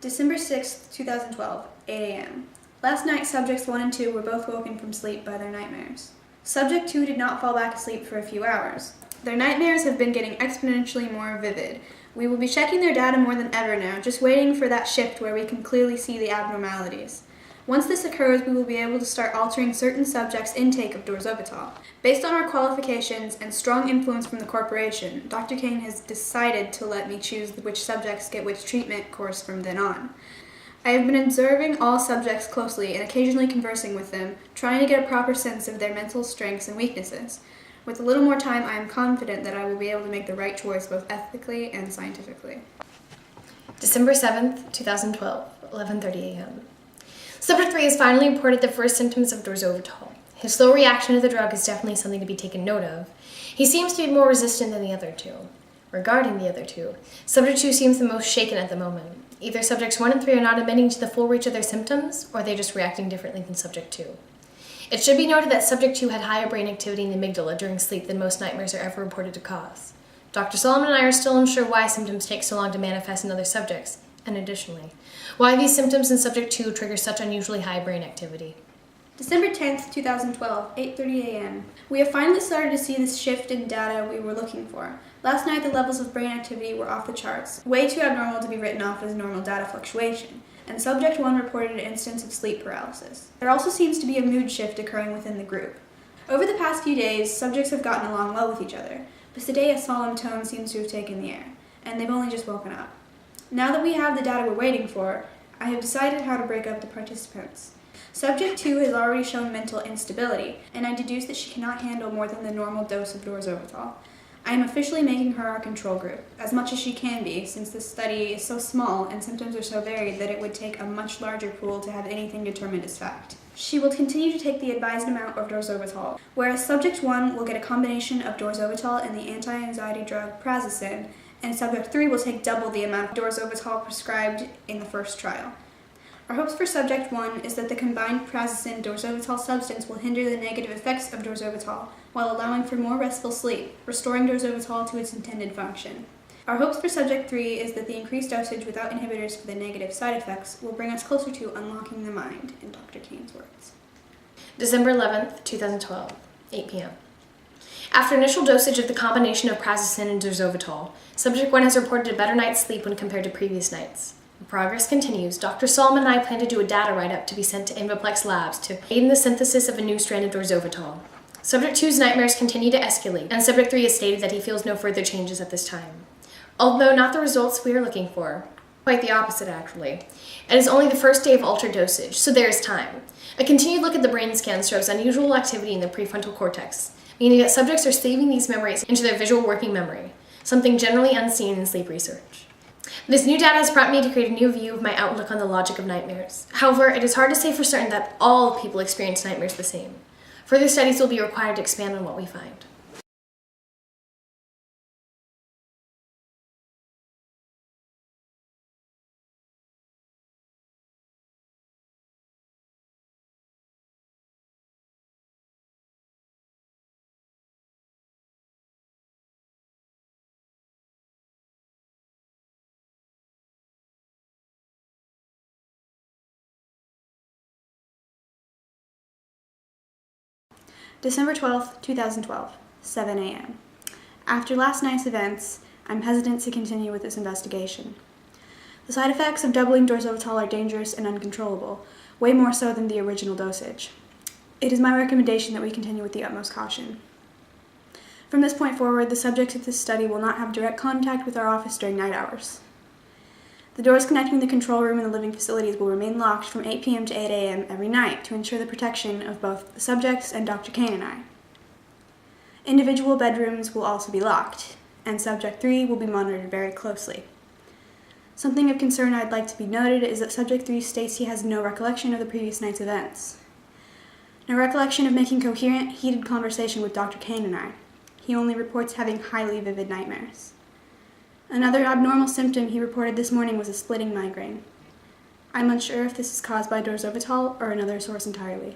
December 6, 2012, 8 a.m. Last night, subjects 1 and 2 were both woken from sleep by their nightmares. Subject 2 did not fall back asleep for a few hours. Their nightmares have been getting exponentially more vivid. We will be checking their data more than ever now, just waiting for that shift where we can clearly see the abnormalities. Once this occurs, we will be able to start altering certain subjects' intake of dorzovital. Based on our qualifications and strong influence from the corporation, Dr. Kane has decided to let me choose which subjects get which treatment course from then on. I have been observing all subjects closely and occasionally conversing with them, trying to get a proper sense of their mental strengths and weaknesses. With a little more time, I am confident that I will be able to make the right choice both ethically and scientifically. December 7th, 2012, 11:30 a.m. Subject 3 has finally reported the first symptoms of dorzovital. His slow reaction to the drug is definitely something to be taken note of. He seems to be more resistant than the other two. Regarding the other two, Subject 2 seems the most shaken at the moment. Either Subjects 1 and 3 are not admitting to the full reach of their symptoms, or they're just reacting differently than Subject 2. It should be noted that Subject 2 had higher brain activity in the amygdala during sleep than most nightmares are ever reported to cause. Dr. Solomon and I are still unsure why symptoms take so long to manifest in other subjects, and additionally, why these symptoms in Subject 2 trigger such unusually high brain activity. December 10th, 2012, 8:30 a.m. We have finally started to see this shift in data we were looking for. Last night, the levels of brain activity were off the charts, way too abnormal to be written off as normal data fluctuation, and Subject 1 reported an instance of sleep paralysis. There also seems to be a mood shift occurring within the group. Over the past few days, subjects have gotten along well with each other, but today a solemn tone seems to have taken the air, and they've only just woken up. Now that we have the data we're waiting for, I have decided how to break up the participants. Subject 2 has already shown mental instability, and I deduce that she cannot handle more than the normal dose of dorzovital. I am officially making her our control group, as much as she can be, since this study is so small and symptoms are so varied that it would take a much larger pool to have anything determined as fact. She will continue to take the advised amount of dorzovital, whereas Subject 1 will get a combination of dorzovital and the anti-anxiety drug prazosin, and Subject 3 will take double the amount of dorzovital prescribed in the first trial. Our hopes for Subject 1 is that the combined prazosin-dorzovital substance will hinder the negative effects of dorzovital while allowing for more restful sleep, restoring dorzovital to its intended function. Our hopes for Subject 3 is that the increased dosage without inhibitors for the negative side effects will bring us closer to unlocking the mind, in Dr. Kane's words. December 11th, 2012, 8 p.m. After initial dosage of the combination of prazosin and dorzovital, Subject 1 has reported a better night's sleep when compared to previous nights. Progress continues. Dr. Solomon and I plan to do a data write-up to be sent to Inviplex Labs to aid in the synthesis of a new strand of dorzovital. Subject 2's nightmares continue to escalate, and Subject 3 has stated that he feels no further changes at this time. Although not the results we are looking for. Quite the opposite, actually. It is only the first day of altered dosage, so there is time. A continued look at the brain scan shows unusual activity in the prefrontal cortex, meaning that subjects are saving these memories into their visual working memory, something generally unseen in sleep research. This new data has brought me to create a new view of my outlook on the logic of nightmares. However, it is hard to say for certain that all people experience nightmares the same. Further studies will be required to expand on what we find. December 12th, 2012, 7 a.m. After last night's events, I'm hesitant to continue with this investigation. The side effects of doubling dorzovital are dangerous and uncontrollable, way more so than the original dosage. It is my recommendation that we continue with the utmost caution. From this point forward, the subjects of this study will not have direct contact with our office during night hours. The doors connecting the control room and the living facilities will remain locked from 8 p.m. to 8 a.m. every night to ensure the protection of both the subjects and Dr. Kane and I. Individual bedrooms will also be locked, and Subject 3 will be monitored very closely. Something of concern I'd like to be noted is that Subject 3 states he has no recollection of the previous night's events. No recollection of making coherent, heated conversation with Dr. Kane and I. He only reports having highly vivid nightmares. Another abnormal symptom he reported this morning was a splitting migraine. I'm unsure if this is caused by dorzovital or another source entirely.